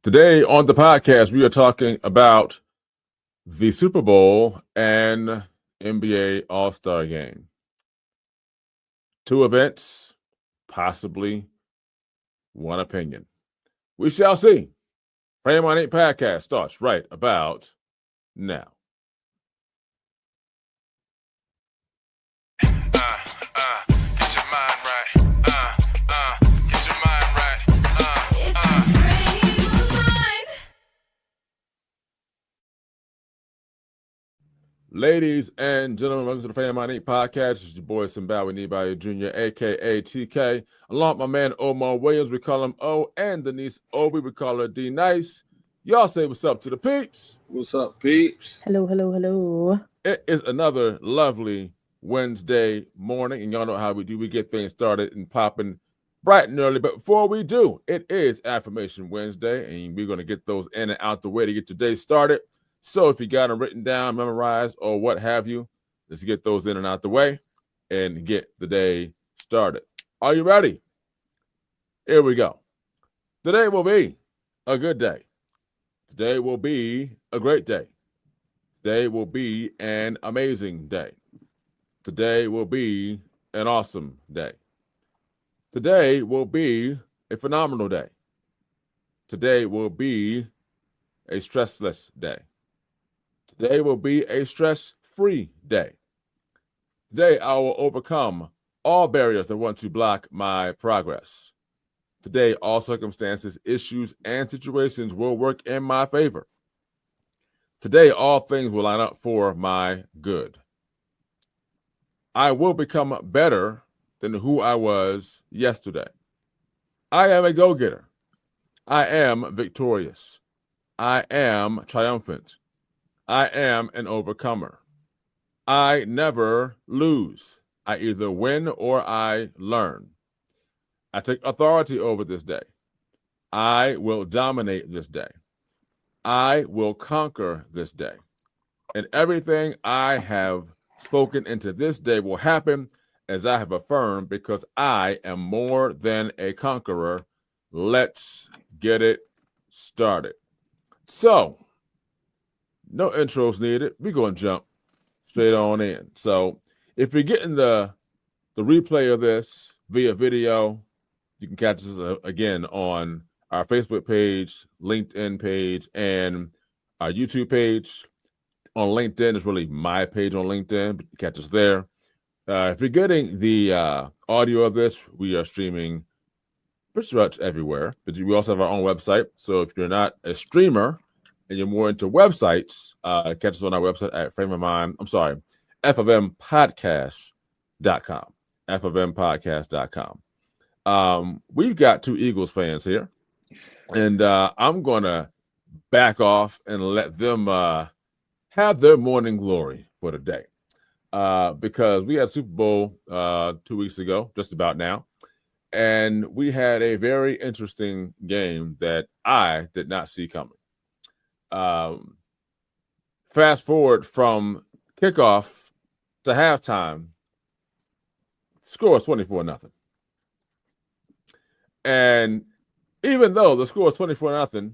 Today on the podcast, we are talking about the Super Bowl and NBA All-Star Game. Two events, possibly one opinion. We shall see. Frame on 8 podcast starts right about now. Get your mind right. Get your mind right. It's a frame of mind. Ladies and gentlemen, welcome to the Frame on 8 podcast. It's your boy Simbawi Nibayo Jr., a.k.a. TK. Along with my man Omar Williams, we call him O, and Denise Obi, we call her D Nice. Y'all say what's up to the peeps. What's up, peeps? Hello, hello, hello. It is another lovely Wednesday morning, and y'all know how we do. We get things started and popping bright and early. But before we do, it is Affirmation Wednesday, and we're going to get those in and out the way to get your day started. So if you got them written down, memorized, or what have you, let's get those in and out the way and get the day started. Are you ready? Here we go. Today will be a good day. Today will be a great day. Today will be an amazing day. Today will be an awesome day. Today will be a phenomenal day. Today will be a stressless day. Today will be a stress-free day. Today I will overcome all barriers that want to block my progress. Today all circumstances, issues, and situations will work in my favor. Today all things will line up for my good. I will become better than who I was yesterday. I am a go-getter. I am victorious. I am triumphant. I am an overcomer. I never lose. I either win or I learn. I take authority over this day. I will dominate this day. I will conquer this day. And everything I have spoken into this day will happen as I have affirmed, because I am more than a conqueror. Let's get it started. So, no intros needed. We're going to jump straight on in. So, if you're getting the replay of this via video, you can catch us again on our Facebook page, LinkedIn page, and our YouTube page. On LinkedIn, it's really my page on LinkedIn, but you catch us there. If you're getting the audio of this, we are streaming pretty much everywhere, but we also have our own website. So if you're not a streamer and you're more into websites, catch us on our website at FMpodcast.com. FMpodcast.com. We've got two Eagles fans here, and I'm going to back off and let them have their morning glory for the day, because we had Super Bowl 2 weeks ago, just about now, and we had a very interesting game that I did not see coming. Fast forward from kickoff to halftime, score is 24-0. And even though the score is 24-0,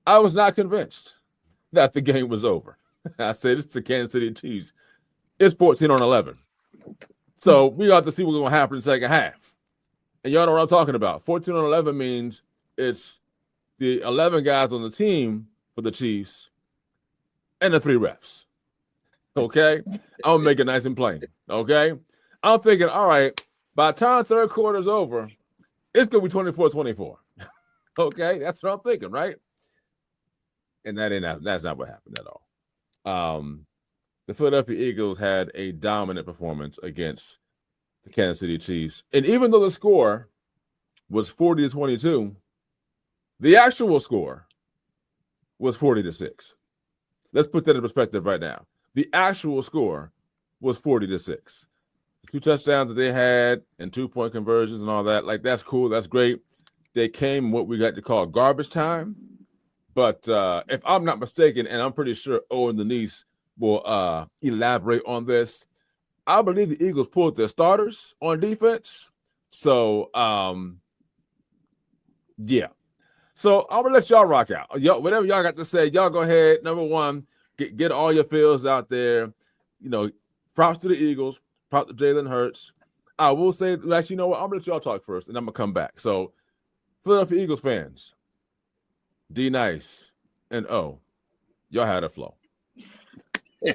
I was not convinced that the game was over. I said, it's the Kansas City Chiefs. It's 14-11. So we got to see what's going to happen in the second half. And y'all know what I'm talking about. 14-11 means it's the 11 guys on the team for the Chiefs and the 3 refs. Okay? I'm going to make it nice and plain. Okay? I'm thinking, all right, by the time third quarter's over, it's going to be 24-24. Okay? That's what I'm thinking, right? And that's not what happened at all. The Philadelphia Eagles had a dominant performance against the Kansas City Chiefs. And even though the score was 40-22, the actual score was 40-6. Let's put that in perspective right now. The actual score was 40-6. The 2 touchdowns that they had and 2-point conversions and all that, like, that's cool. That's great. They came what we got to call garbage time. But if I'm not mistaken, and I'm pretty sure Owen Denise will elaborate on this, I believe the Eagles pulled their starters on defense. So, yeah. So I'm gonna let y'all rock out. Y'all, whatever y'all got to say, y'all go ahead. Number one, get all your feels out there. You know, props to the Eagles, props to Jalen Hurts. I will say, actually, you know what? I'm gonna let y'all talk first, and I'm gonna come back. So, Philadelphia Eagles fans, D Nice and O, y'all had a flow.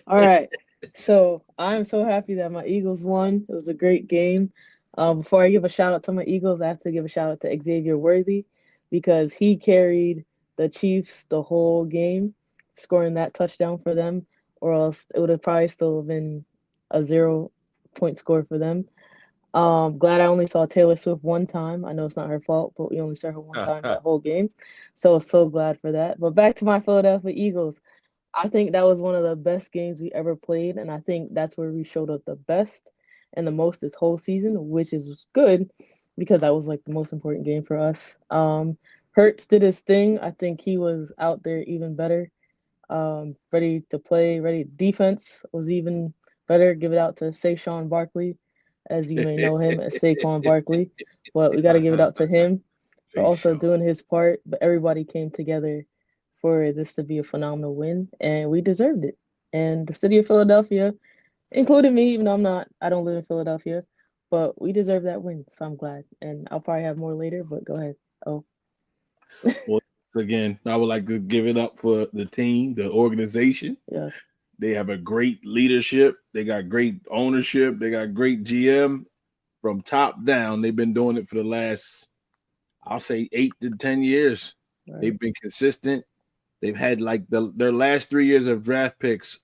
All right. So I'm so happy that my Eagles won. It was a great game. Before I give a shout out to my Eagles, I have to give a shout out to Xavier Worthy because he carried the Chiefs the whole game, scoring that touchdown for them, or else it would have probably still been a 0 point score for them. Glad I only saw Taylor Swift one time. I know it's not her fault, but we only saw her one time that whole game. So glad for that. But back to my Philadelphia Eagles. I think that was one of the best games we ever played, and I think that's where we showed up the best and the most this whole season, which is good because that was like the most important game for us. Hurts did his thing. I think he was out there even better, ready to play, ready. Defense was even better. Give it out to Saquon Barkley, as you may know him as Saquon Barkley, but we got to give it out to him for also doing his part. But everybody came together for this to be a phenomenal win, and we deserved it. And the city of Philadelphia, including me, even though I don't live in Philadelphia, but we deserve that win. So I'm glad. And I'll probably have more later, but go ahead. Oh, Well, again, I would like to give it up for the team, the organization. yes. They have a great leadership. They got great ownership. They got great GM from top down. They've been doing it for the last, I'll say, 8 to 10 years. Right. They've been consistent. They've had like their last 3 years of draft picks.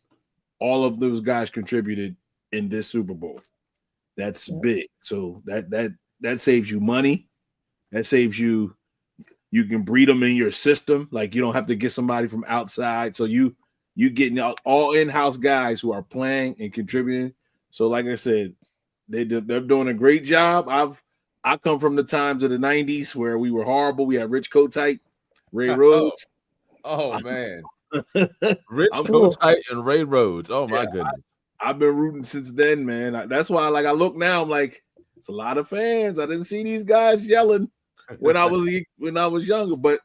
All of those guys contributed in this Super Bowl. That's big. So that saves you money. That saves you. You can breed them in your system. Like you don't have to get somebody from outside. So you getting all in-house guys who are playing and contributing. So like I said, they're doing a great job. I come from the times of the 90s where we were horrible. We had Rich Kotite, Ray Rhodes. Oh man, Rich Cool. Kotite and Ray Rhodes. Oh my goodness. I've been rooting since then, man. That's why I look now, I'm like, it's a lot of fans. I didn't see these guys yelling when I was younger, but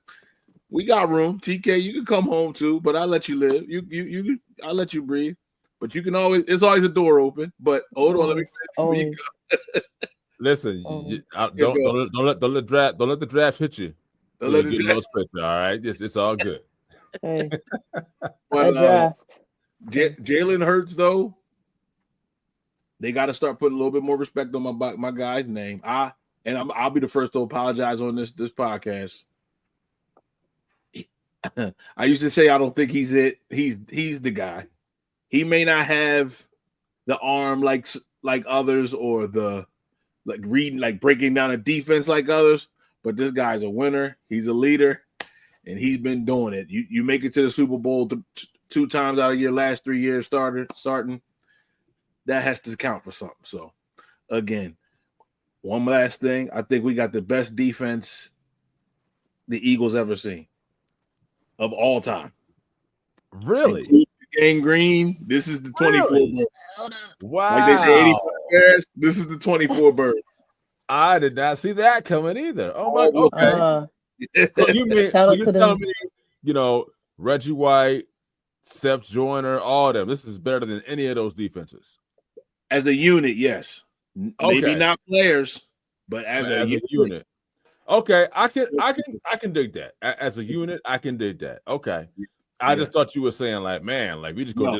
we got room. TK, you can come home too, but I'll let you live. You I'll let you breathe. But you can always, it's always a door open. But hold on, let me Always. Listen, Oh. don't let the draft hit you. Don't Let let get it- low picture, all right? It's all good. Hey, but, that draft. Jalen Hurts, though, they got to start putting a little bit more respect on my guy's name. I'll be the first to apologize on this podcast. I used to say I don't think he's it. He's the guy. He may not have the arm like others, or the breaking down a defense like others, but this guy's a winner. He's a leader, and he's been doing it. You make it to the Super Bowl 2 times out of your last 3 years starting. That has to count for something. So, again, one last thing. I think we got the best defense the Eagles ever seen of all time. Really? Gang Green, this is the 24 Really? birds. Wow. Like they say 85 Bears, this is the 24 birds. I did not see that coming either. Oh my, okay. So you mean Shout out you're to telling them. me, Reggie White, Seth Joyner, all of them. This is better than any of those defenses. As a unit, yes. Maybe Okay. not players, but as a unit. Okay, I can dig that. As a unit, I can dig that. Okay. I just thought you were saying like, man, like we just gonna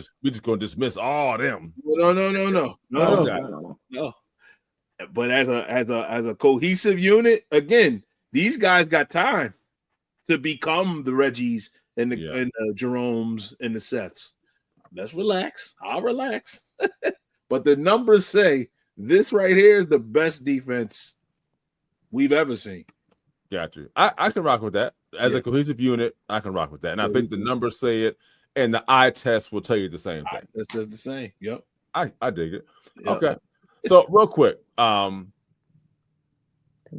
dismiss all them. No. No. No. But as a cohesive unit, again, these guys got time to become the Reggies and the Jeromes and the Seths. Let's relax. I'll relax. But the numbers say this right here is the best defense we've ever seen. Got you. I can rock with that. As a cohesive unit, I can rock with that. And I think the numbers say it, and the eye test will tell you the same thing. That's just the same. Yep. I dig it. Yep. Okay. So real quick,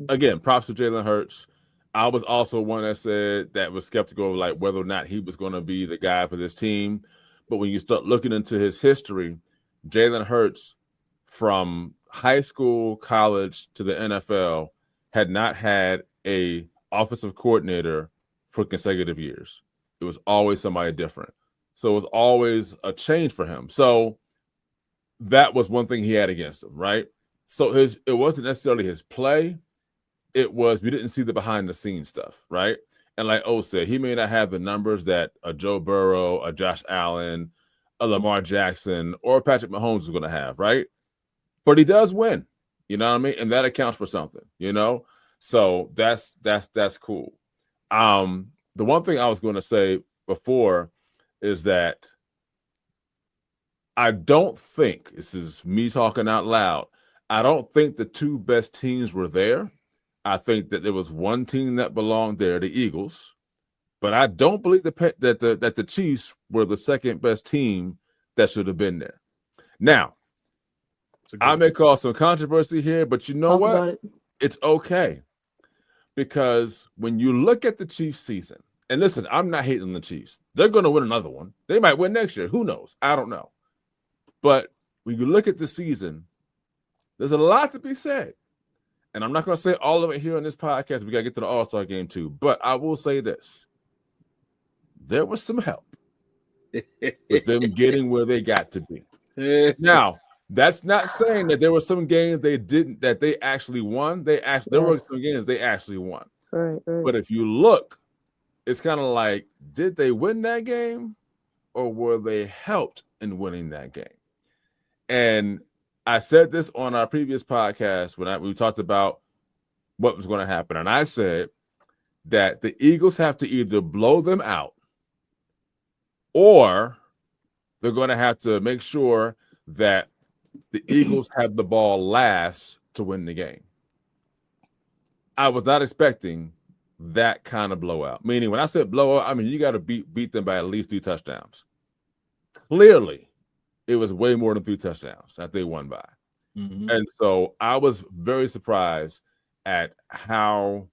again, props to Jalen Hurts. I was also one that said that was skeptical of like whether or not he was going to be the guy for this team. But when you start looking into his history, Jalen Hurts from high school, college to the NFL had not had a offensive coordinator for consecutive years. It was always somebody different. So it was always a change for him. So that was one thing he had against him, right? So it wasn't necessarily his play. It was we didn't see the behind the scenes stuff, right? And like O said, he may not have the numbers that a Joe Burrow, a Josh Allen, a Lamar Jackson, or Patrick Mahomes is going to have, right? But he does win, you know what I mean? And that accounts for something, you know? So that's cool. The one thing I was going to say before is that I don't think, this is me talking out loud, I don't think the two best teams were there. I think that there was one team that belonged there, the Eagles, but I don't believe that the Chiefs were the second best team that should have been there. Now, I may cause some controversy here, but you know Talk what? about it. It's okay. Because when you look at the Chiefs season, and listen, I'm not hating the Chiefs. They're going to win another one. They might win next year. Who knows? I don't know. But when you look at the season, there's a lot to be said. And I'm not going to say all of it here on this podcast. We got to get to the All-Star game too. But I will say this. There was some help with them getting where they got to be. Now, that's not saying that there were some games that they actually won. There were some games they actually won. Right. But if you look, it's kind of like, did they win that game or were they helped in winning that game? And I said this on our previous podcast when we talked about what was going to happen. And I said that the Eagles have to either blow them out or they're going to have to make sure that the Eagles have the ball last to win the game. I was not expecting that kind of blowout. Meaning, when I said blowout, I mean you got to beat them by at least 3 touchdowns. Clearly, it was way more than 3 touchdowns that they won by. Mm-hmm. And so I was very surprised at how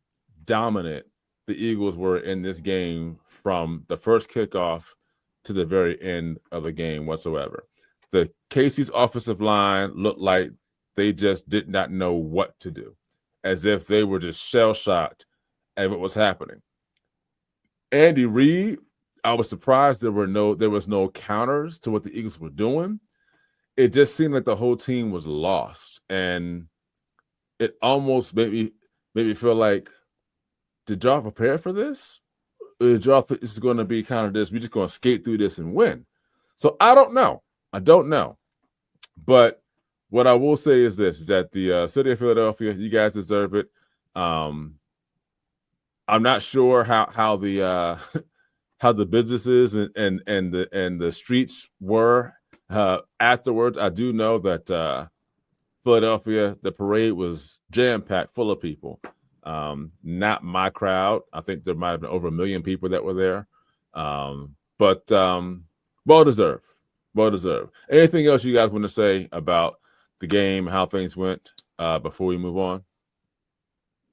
dominant the Eagles were in this game from the first kickoff to the very end of the game whatsoever. The Casey's offensive line looked like they just did not know what to do, as if they were just shell-shocked at what was happening. Andy Reid, I was surprised there was no counters to what the Eagles were doing. It just seemed like the whole team was lost, and it almost made me feel like, did y'all prepare for this? Or did y'all think this is going to be kind of this? We're just going to skate through this and win. So I don't know. But what I will say is this: is that the city of Philadelphia, you guys deserve it. I'm not sure how the how the businesses and the streets were afterwards. I do know that Philadelphia, the parade was jam-packed, full of people. Not my crowd. I think there might have been over 1 million people that were there. But well deserved. Anything else you guys want to say about the game, how things went before we move on?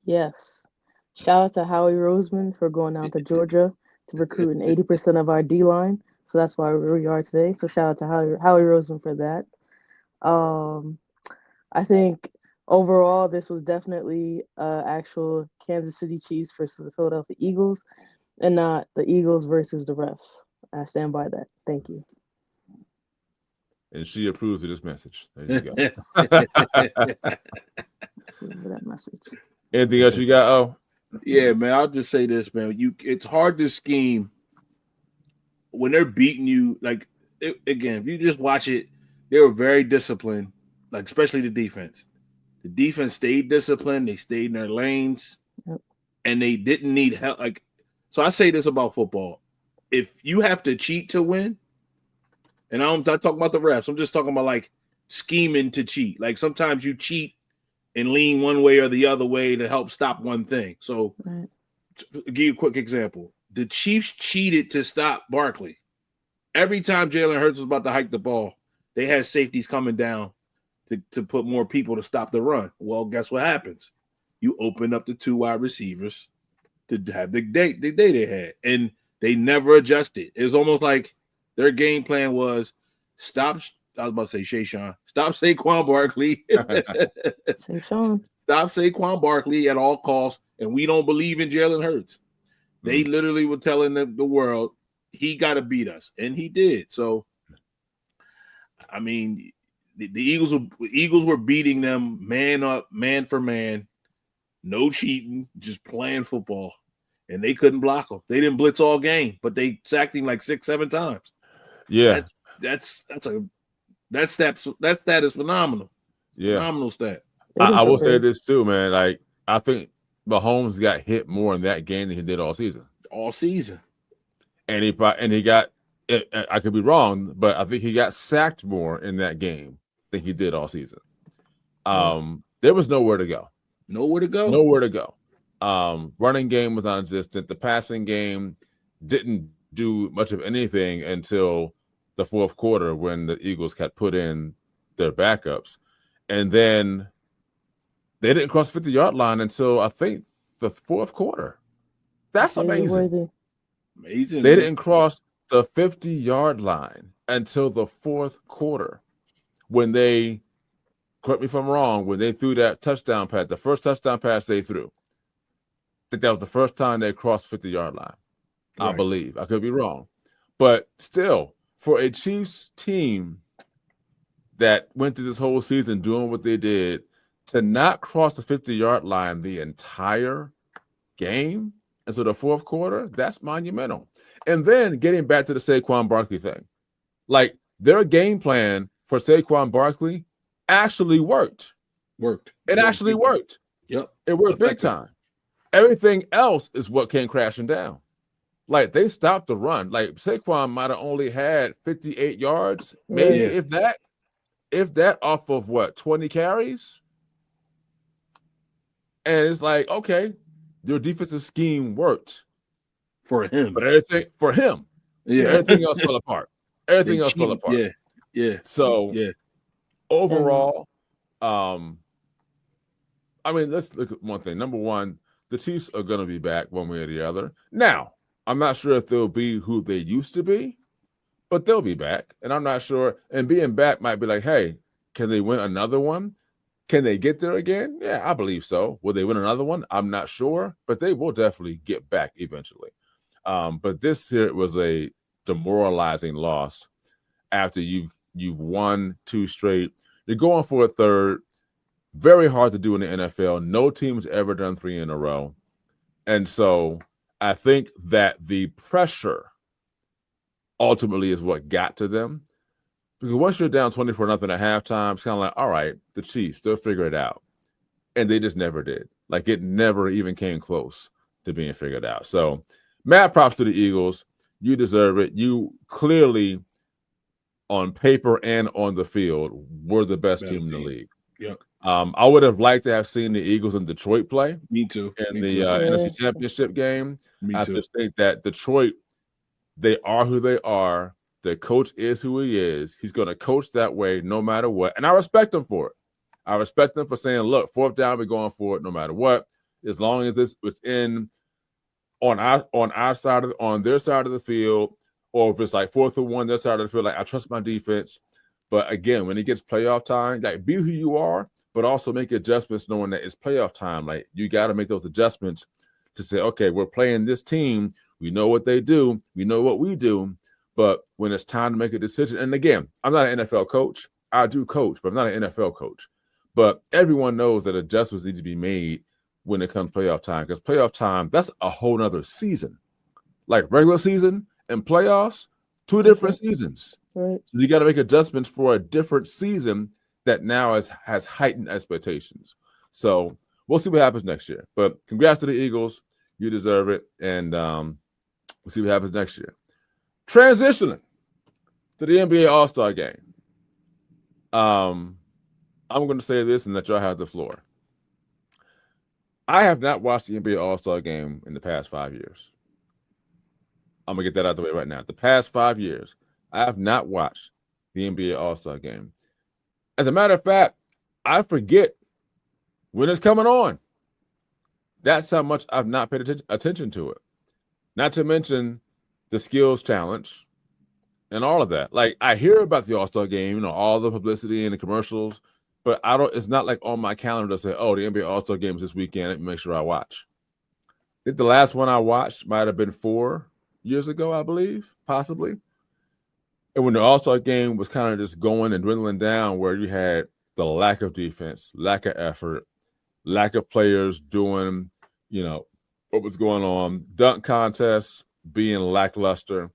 Yes. Shout out to Howie Roseman for going out to Georgia to recruit 80% of our D-line. So that's why we are today. So shout out to Howie Roseman for that. I think overall this was definitely actual Kansas City Chiefs versus the Philadelphia Eagles and not the Eagles versus the refs. I stand by that. Thank you. And she approves of this message. There you go. For that message. Anything else you got? Oh, Yeah, man. I'll just say this, man. It's hard to scheme when they're beating you. Like again, if you just watch it, they were very disciplined. Like especially the defense. The defense stayed disciplined. They stayed in their lanes, and they didn't need help. Like so, I say this about football: if you have to cheat to win, and I'm not talking about the refs. I'm just talking about like scheming to cheat. Like sometimes you cheat and lean one way or the other way to help stop one thing. So, to give you a quick example. The Chiefs cheated to stop Barkley. Every time Jalen Hurts was about to hike the ball, they had safeties coming down to put more people to stop the run. Well, guess what happens? You open up the 2 wide receivers to have the day they had, and they never adjusted. It was almost like their game plan was stop. I was about to say Shayshawn. Stop Saquon Barkley. Saquon. Stop Saquon Barkley at all costs, and we don't believe in Jalen Hurts. They literally were telling the world he got to beat us, and he did. So, I mean, the Eagles were beating them man up, man for man, no cheating, just playing football, and they couldn't block him. They didn't blitz all game, but they sacked him like 6-7 times. Yeah, that stat is phenomenal. yeah. Phenomenal stat. I will say this too, man. Like, I think Mahomes got hit more in that game than he did all season. All season. And he got. I could be wrong, but I think he got sacked more in that game than he did all season. There was nowhere to go. Nowhere to go. Nowhere to go. Running game was non-existent. The passing game didn't do much of anything until the fourth quarter when the Eagles had put in their backups. And then they didn't cross the 50-yard line until I think the fourth quarter. That's amazing. Amazing. They didn't cross the 50-yard line until the fourth quarter when they, correct me if I'm wrong, when they threw that touchdown pass, the first touchdown pass they threw. I think that was the first time they crossed the 50-yard line. Right. I believe. I could be wrong. But still, for a Chiefs team that went through this whole season doing what they did, to not cross the 50-yard line the entire game until the fourth quarter, that's monumental. And then getting back to the Saquon Barkley thing, like their game plan for Saquon Barkley actually worked. It actually worked. Yep. It worked big time. Everything else is what came crashing down. Like they stopped the run. Like Saquon might have only had 58 yards, maybe if that off of what, 20 carries? And it's like, okay, your defensive scheme worked. For him. But everything for him. Yeah. Everything else fell apart. Everything else fell apart. Yeah. Yeah. So overall, I mean, let's look at one thing. Number one, the Chiefs are going to be back one way or the other. Now, I'm not sure if they'll be who they used to be, but they'll be back. And I'm not sure. And being back might be like, hey, can they win another one? Can they get there again? Yeah, I believe so. Will they win another one? I'm not sure, but they will definitely get back eventually. But this here was a demoralizing loss after you've won 2 straight. You're going for a third. Very hard to do in the NFL. No team's ever done 3 in a row. And so I think that the pressure ultimately is what got to them. Because once you're down 24-0 at halftime, it's kind of like, all right, the Chiefs, they'll figure it out. And they just never did. Like it never even came close to being figured out. So mad props to the Eagles. You deserve it. You clearly, on paper and on the field, were the best team in the league. Yep. I would have liked to have seen the Eagles in Detroit play. Me too. In the NFC Championship game. Me too. I just think that Detroit, they are who they are. The coach is who he is. He's going to coach that way no matter what. And I respect him for it. I respect him for saying, look, 4th down, we're going for it no matter what. As long as it's within on their side of the field, or if it's like 4th and 1, their side of the field, like I trust my defense. But again, when it gets playoff time, like be who you are, but also make adjustments knowing that it's playoff time. Like you got to make those adjustments to say, okay, we're playing this team. We know what they do. We know what we do. But when it's time to make a decision, and again, I'm not an NFL coach. I do coach, but I'm not an NFL coach. But everyone knows that adjustments need to be made when it comes playoff time, because playoff time, that's a whole nother season. Like regular season and playoffs, 2 different seasons. Right. So you got to make adjustments for a different season that now has heightened expectations. So we'll see what happens next year. But congrats to the Eagles. You deserve it. And we'll see what happens next year. Transitioning to the NBA All-Star game. I'm going to say this and let y'all have the floor. I have not watched the NBA All-Star game in the past 5 years. I'm going to get that out of the way right now. The past 5 years, I have not watched the NBA All-Star game. As a matter of fact, I forget when it's coming on. That's how much I've not paid attention to it. Not to mention the skills challenge and all of that. Like I hear about the All-Star game, all the publicity and the commercials, but it's not like on my calendar to say, oh, the NBA All-Star game is this weekend. Let me make sure I watch. think the last one I watched might have been 4 years ago, I believe, possibly. And when the All-Star game was kind of just going and dwindling down, where you had the lack of defense, lack of effort, lack of players doing, what was going on, dunk contests being lackluster.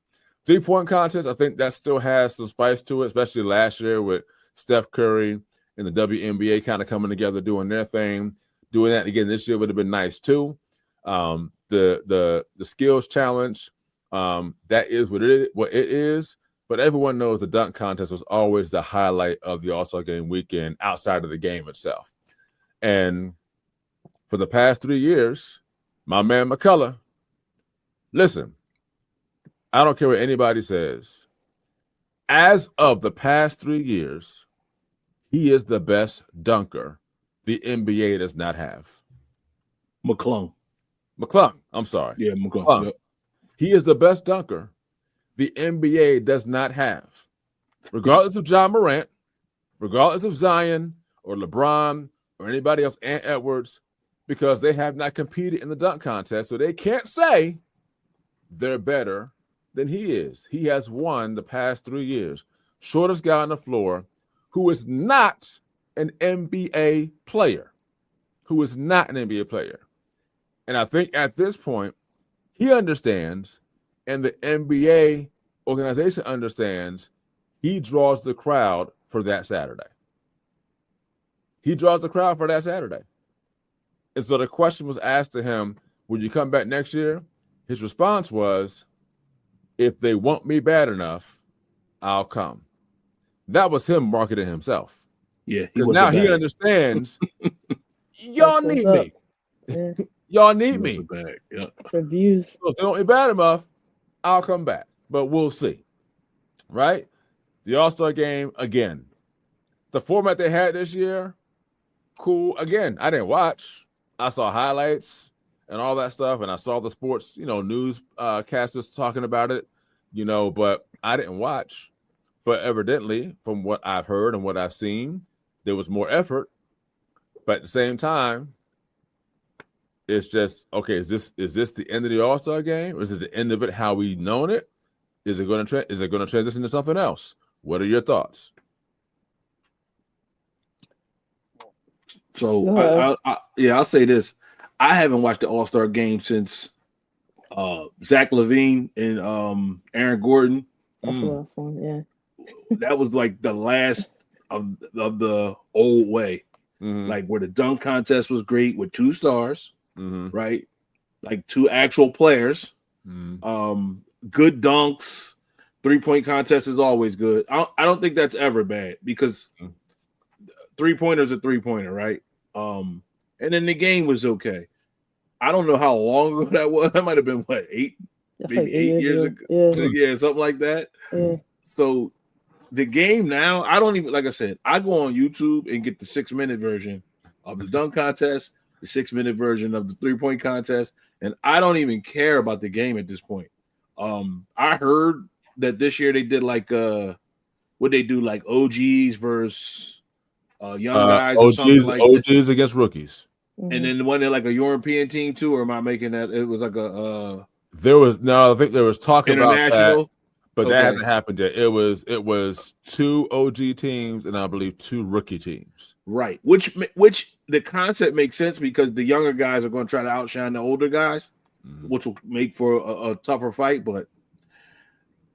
3-point contest, I think that still has some spice to it, especially last year with Steph Curry and the WNBA kind of coming together doing their thing. Doing that again this year would have been nice too. The skills challenge, that is what it is. But everyone knows the dunk contest was always the highlight of the All-Star game weekend outside of the game itself. And for the past 3 years, my man McCullough, listen, I don't care what anybody says. As of the past 3 years, he is the best dunker the NBA does not have. McClung. I'm sorry. Yeah, McClung. Yep. He is the best dunker the NBA does not have. Regardless of John Morant, regardless of Zion or LeBron or anybody else, Ant Edwards, because they have not competed in the dunk contest, so they can't say they're better than he is. He has won the past 3 years. Shortest guy on the floor who is not an NBA player. And I think at this point, he understands, and the NBA organization understands, he draws the crowd for that Saturday. And so the question was asked to him, will you come back next year? His response was, if they want me bad enough, I'll come. That was him marketing himself. Yeah, because now he understands, y'all need me. Yeah. Y'all need me. Yep. Reviews. So if they don't be bad enough, I'll come back. But we'll see. Right? The All-Star game, again. The format they had this year, cool. Again, I didn't watch. I saw highlights and all that stuff, and I saw the sports, news casters talking about it, but I didn't watch. But evidently, from what I've heard and what I've seen, there was more effort. But at the same time, it's just, okay, is this the end of the All-Star game? Or is it the end of it how we known it? Is it going to transition to something else? What are your thoughts? So I'll say this. I haven't watched the All-Star game since Zach LaVine and Aaron Gordon. That's the last one, yeah. That was like the last of the old way. Mm-hmm. Like where the dunk contest was great with 2 stars, mm-hmm. right? Like 2 actual players. Mm-hmm. Good dunks. 3-point contest is always good. I don't think that's ever bad because 3-pointer's a 3-pointer, right? And then the game was okay. I don't know how long ago that was. That might have been what, 8? That's maybe like 8 years ago. Yeah. So, yeah, something like that. Yeah. So the game now, I don't even, like I said, I go on YouTube and get the 6-minute version of the dunk contest, the 6-minute version of the 3-point contest, and I don't even care about the game at this point. I heard that this year they did like what they do, like OGs versus young guys or something like that. OGs against rookies. And then one like a European team too, or am I making that? It was like a I think there was talk about international. that, but Okay. that hasn't happened yet. It was 2 OG teams and I believe 2 rookie teams. Right, which the concept makes sense because the younger guys are going to try to outshine the older guys, which will make for a tougher fight. But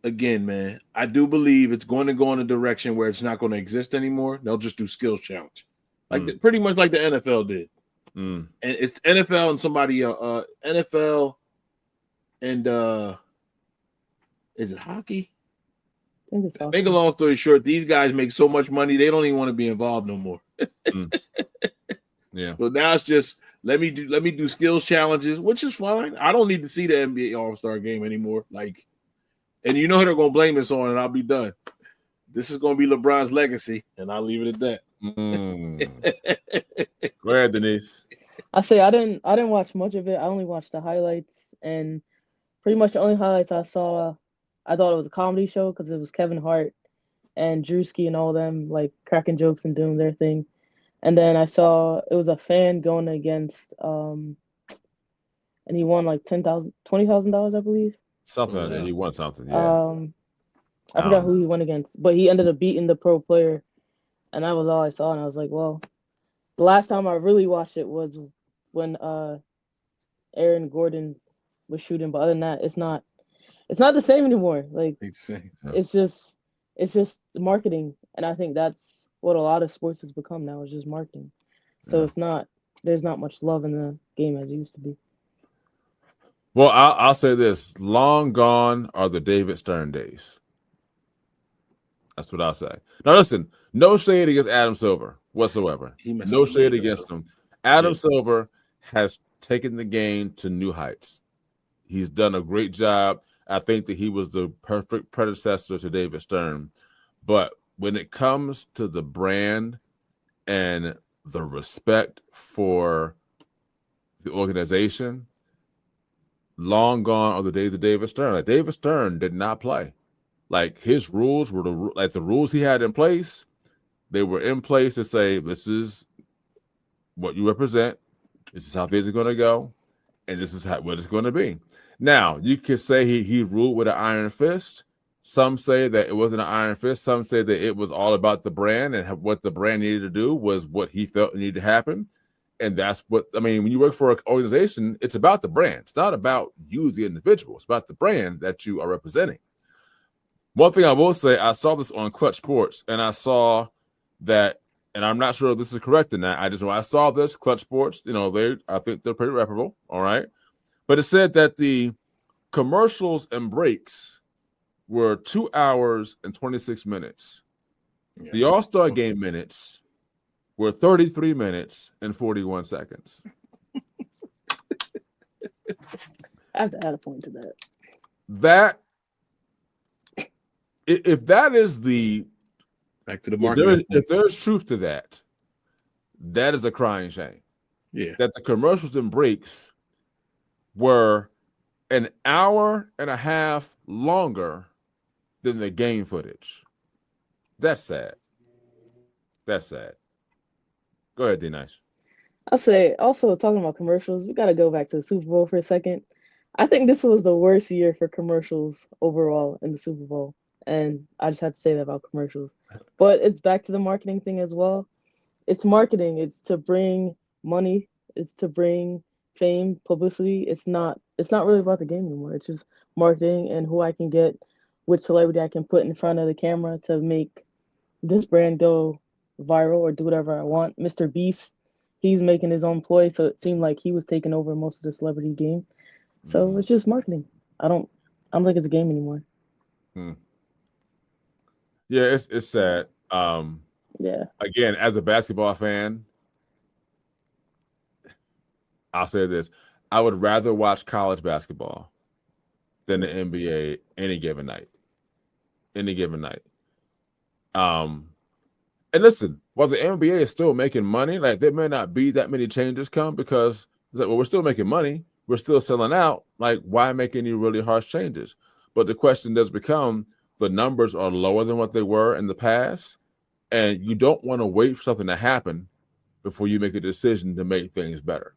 again, man, I do believe it's going to go in a direction where it's not going to exist anymore. They'll just do skills challenge, like pretty much like the NFL did. And it's NFL and somebody NFL and is it hockey? I Make a long story short, these guys make so much money they don't even want to be involved no more. Yeah. So now it's just let me do skills challenges, which is fine. I don't need to see the NBA All-Star game anymore. Like, and you know who they're gonna blame this on, and I'll be done. This is gonna be LeBron's legacy, and I'll leave it at that. Go ahead, Denise. I say I didn't watch much of it. I only watched the highlights, and pretty much the only highlights I saw, I thought it was a comedy show because it was Kevin Hart and Drewski and all them like cracking jokes and doing their thing. And then I saw it was a fan going against and he won like $20,000, I believe. Something like that. Yeah. He won something. Yeah. I forgot who he went against, but he ended up beating the pro player, and that was all I saw. And I was like, well, the last time I really watched it was when Aaron Gordon was shooting, but other than that, it's not the same anymore. Like Insane. it's just marketing, and I think that's what a lot of sports has become now. It's just marketing. So Yeah. there's not much love in the game as it used to be. Well, I'll say this: long gone are the David Stern days. That's what I'll say. Now, listen, no shade against Adam Silver whatsoever. He messed No up shade later, against though. him. Adam Yeah. Silver has taken the game to new heights. He's done a great job. I think that he was the perfect predecessor to David Stern. But when it comes to the brand and the respect for the organization, long gone are the days of David Stern. Like David Stern did not play. Like his rules were the rules he had in place. They were in place to say, this is what you represent. This is how things are going to go. And this is what it's going to be. Now, you could say he ruled with an iron fist. Some say that it wasn't an iron fist. Some say that it was all about the brand, and what the brand needed to do was what he felt needed to happen. And that's what, I mean, when you work for an organization, it's about the brand. It's not about you, the individual. It's about the brand that you are representing. One thing I will say, I saw this on Clutch Sports, and I saw that, and I'm not sure if this is correct or not. I saw this Clutch Sports, I think they're pretty reputable, all right. But it said that the commercials and breaks were 2 hours and 26 minutes. Yeah. The All-Star Game minutes were 33 minutes and 41 seconds. I have to add a point to that. That, if that is the, Back to the market. if there's truth to that, that is a crying shame. Yeah. That the commercials and breaks were an hour and a half longer than the game footage. That's sad. That's sad. Go ahead, D-Nice. I'll say also talking about commercials, we got to go back to the Super Bowl for a second. I think this was the worst year for commercials overall in the Super Bowl. And I just had to say that about commercials. But it's back to the marketing thing as well. It's marketing. It's to bring money. It's to bring fame, publicity. It's not really about the game anymore. It's just marketing and who I can get, which celebrity I can put in front of the camera to make this brand go viral or do whatever I want. Mr. Beast, he's making his own ploy, so it seemed like he was taking over most of the celebrity game. So it's just marketing. I don't think it's a game anymore. Yeah, it's sad. Yeah. Again, as a basketball fan, I'll say this: I would rather watch college basketball than the NBA any given night. Any given night. And listen, while the NBA is still making money, like there may not be that many changes come because it's like, well, we're still making money, we're still selling out. Like, why make any really harsh changes? But the question does become: the numbers are lower than what they were in the past, and you don't want to wait for something to happen before you make a decision to make things better.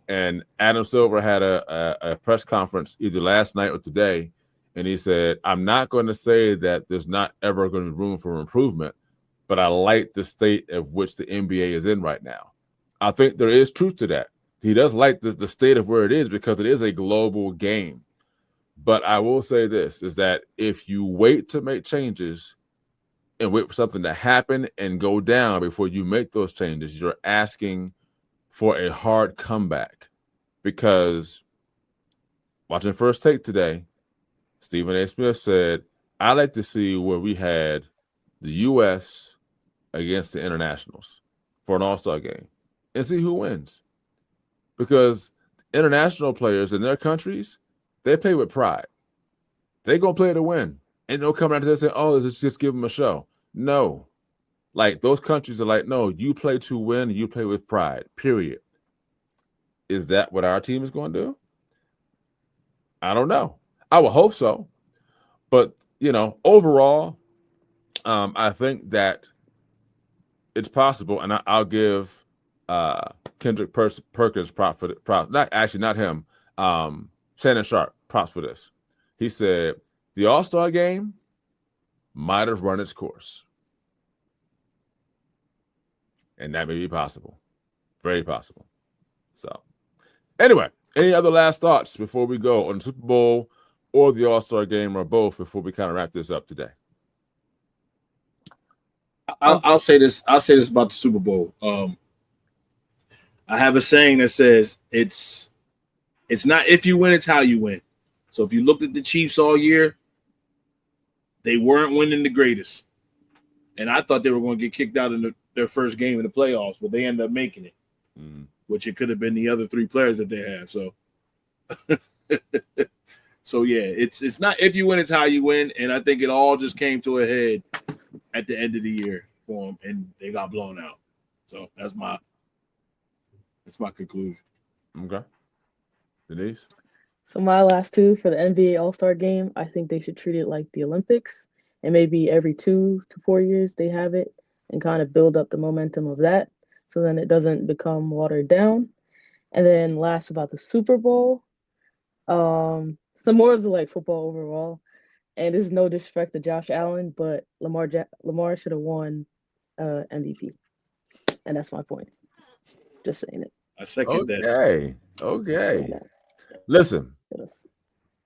And Adam Silver had a press conference either last night or today, and he said, I'm not going to say that there's not ever going to be room for improvement, but I like the state of which the NBA is in right now. I think there is truth to that. He does like the state of where it is because it is a global game. But I will say this, is that if you wait to make changes and wait for something to happen and go down before you make those changes, you're asking for a hard comeback. Because watching First Take today, Stephen A. Smith said, I like to see where we had the U.S. against the internationals for an all-star game and see who wins. Because international players in their countries, they play with pride. They're going to play to win. And they'll come out to this and say, oh, let's just give them a show. No. Like, those countries are like, no, you play to win, you play with pride, period. Is that what our team is going to do? I don't know. I would hope so. But, overall, I think that it's possible, and I'll give Kendrick Perkins prop. Not him. Shannon Sharp, props for this. He said the All-Star game might have run its course. And that may be possible. Very possible. So, anyway, any other last thoughts before we go on the Super Bowl or the All-Star game or both before we kind of wrap this up today? I'll say this. I'll say this about the Super Bowl. I have a saying that says it's not if you win, it's how you win. So if you looked at the Chiefs all year, they weren't winning the greatest. And I thought they were going to get kicked out in their first game in the playoffs, but they ended up making it, which it could have been the other three players that they have. So, so yeah, it's not if you win, it's how you win. And I think it all just came to a head at the end of the year for them, and they got blown out. So that's my conclusion. Okay. Denise? So my last two for the NBA All-Star game, I think they should treat it like the Olympics, and maybe every 2 to 4 years they have it and kind of build up the momentum of that so then it doesn't become watered down. And then last about the Super Bowl, some more of the like football overall. And this is no disrespect to Josh Allen, but Lamar should have won MVP. And that's my point. Just saying it. I second that. Okay. Just Okay. saying that. Listen, Yes.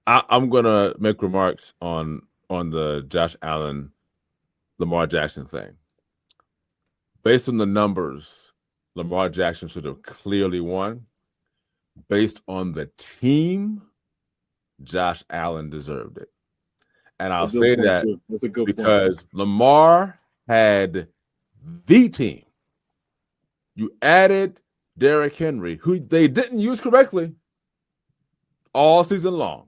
I'm gonna make remarks on the Josh Allen, Lamar Jackson thing. Based on the numbers, Lamar Jackson should have clearly won. Based on the team, Josh Allen deserved it. And I'll That's a say good point, that too. That's a good point. because Lamar had the team. You added Derrick Henry, who they didn't use correctly all season long.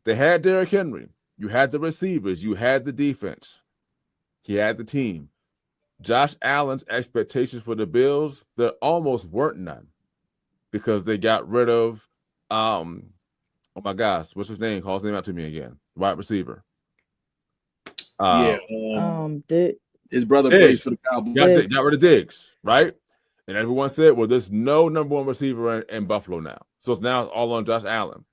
They had Derrick Henry. You had the receivers. You had the defense. He had the team. Josh Allen's expectations for the Bills, there almost weren't none because they got rid of, oh my gosh, what's his name? Call his name out to me again. Wide receiver. His brother Diggs. plays for the Cowboys. Got rid of Diggs, right? And everyone said, well, there's no number one receiver in Buffalo now. So it's now all on Josh Allen.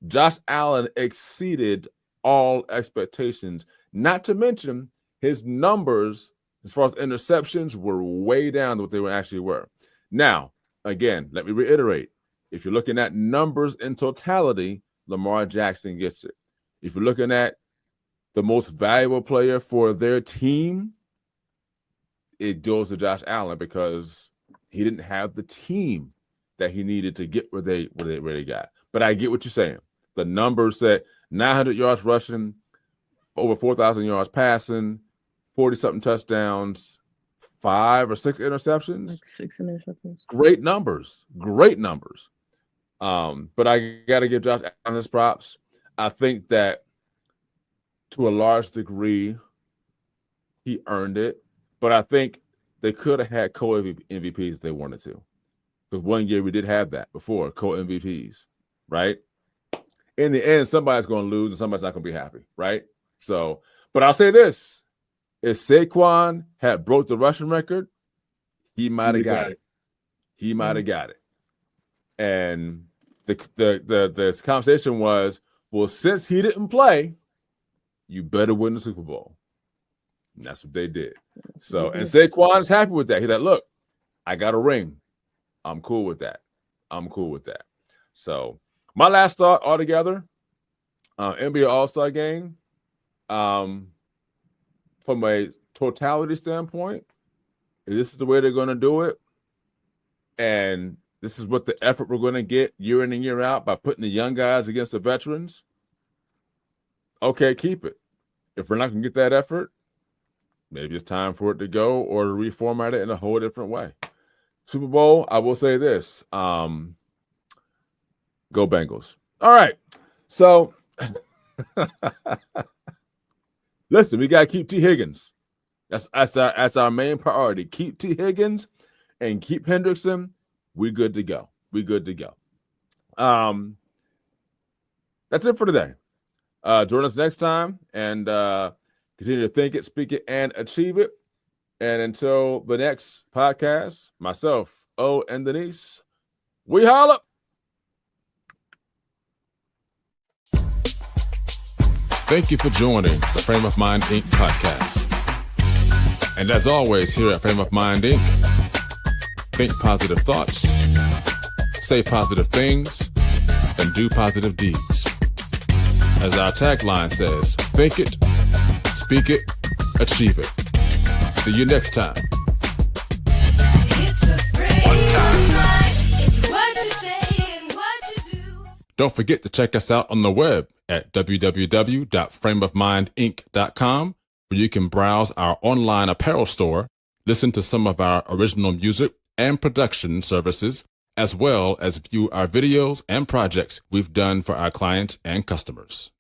Josh Allen exceeded all expectations, not to mention his numbers as far as interceptions were way down to what they actually were. Now, again, let me reiterate. If you're looking at numbers in totality, Lamar Jackson gets it. If you're looking at the most valuable player for their team, it goes to Josh Allen because he didn't have the team that he needed to get where they got. But I get what you're saying. The numbers said 900 yards rushing, over 4,000 yards passing, 40-something touchdowns, 5 or 6 interceptions. Like 6 interceptions. Great numbers. Great numbers. But I got to give Josh Allen his props. I think that to a large degree, he earned it. But I think they could have had co-MVPs if they wanted to. Because one year we did have that before, co-MVPs, right? In the end, somebody's going to lose and somebody's not going to be happy, right? So, but I'll say this. If Saquon had broke the rushing record, he might have got it. He might have got it. And the conversation was, well, since he didn't play, you better win the Super Bowl. And that's what they did. So, and Saquon is happy with that. He's like, look, I got a ring. I'm cool with that. So, my last thought altogether, NBA All-Star game, from a totality standpoint, this is the way they're going to do it. And this is what the effort we're going to get year in and year out by putting the young guys against the veterans. Okay, keep it. If we're not going to get that effort, maybe it's time for it to go or to reformat it in a whole different way. Super Bowl, I will say this. Go Bengals. All right. So, listen, we got to keep T. Higgins. That's our main priority. Keep T. Higgins and keep Hendrickson. We good to go. That's it for today. Join us next time and continue to think it, speak it, and achieve it. And until the next podcast, myself, O, and Denise, we holla. Thank you for joining the Frame of Mind Inc. podcast. And as always, here at Frame of Mind Inc., think positive thoughts, say positive things, and do positive deeds. As our tagline says, think it, speak it, achieve it. See you next time. It's the frame of mind. It's what you say and what you do. Don't forget to check us out on the web at www.frameofmindinc.com, where you can browse our online apparel store, listen to some of our original music and production services, as well as view our videos and projects we've done for our clients and customers.